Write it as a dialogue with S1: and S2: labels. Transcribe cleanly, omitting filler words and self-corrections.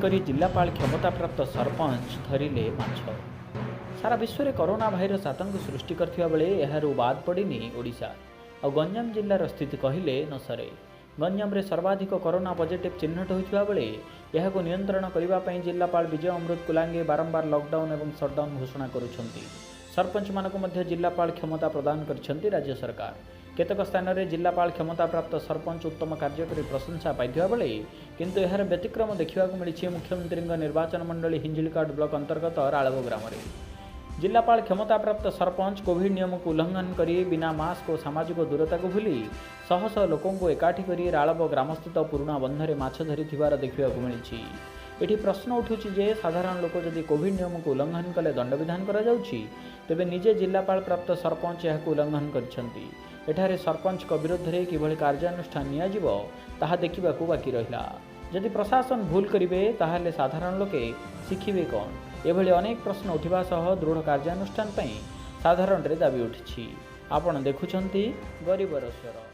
S1: करी जिलापाल क्षमताप्राप्त सरपंच धरिले माछ। सारा विश्व में कोरोना भाइरस आतंक सृष्टि करथिबा बेले एहारू बाद पड़िनी ओडिशा और गंजाम जिल्लार स्थिति कहले न सरे। गंजाम रे सर्वाधिक कोरोना पॉजिटिव चिन्हट होइथिबा बेले एहाको नियंत्रण करिबा पई जिलापाल विजय अमृत कुलांगे बारंबार लॉकडाउन एवं शटडाउन घोषणा करुछंती। सरपंच मानक मध्य जिलापाल क्षमता प्रदान करछंती राज्य सरकार। केतक स्थान में जिलापाल क्षमता प्राप्त सरपंच उत्तम कार्य करी प्रशंसा पाइथिबा बेले किंतु एहार व्यतिक्रम देखा मिली मुख्यमंत्री निर्वाचन मंडली हिंजिलकाट ब्लॉक अंतर्गत राळव ग्राम रे। जिलापाल क्षमता प्राप्त सरपंच कोविड नियम को उल्लंघन करी बिना मास्क और सामाजिक दूरता को भूली शह शह लोकों को एकाठी करी राळव ग्रामस्थित पुराणा बंधरे माछ धरी थिबार देखा मिली। एठी प्रश्न उठुछि जे साधारण लोक जदि कोविड नियम को उल्लंघन कले दंड विधान करा जाउछि तेबे निजे जिलापाल प्राप्त सरपंच यह उल्लंघन करछंती। एठारे सरपंच को विरोध में किभଳି कार्यानुष्ठान नियाजिब ताहा देखिबाकू बाकी रहिला। जदि प्रशासन भूल करिवे ताहाले साधारण लोके शिखिबे कोन? एभଳି अनेक प्रश्न उठिबा सह दृढ़ कार्यानुष्ठान पई साधारण रे दाबी उठिछि। आपण देखुछंती गरीबर स्वर।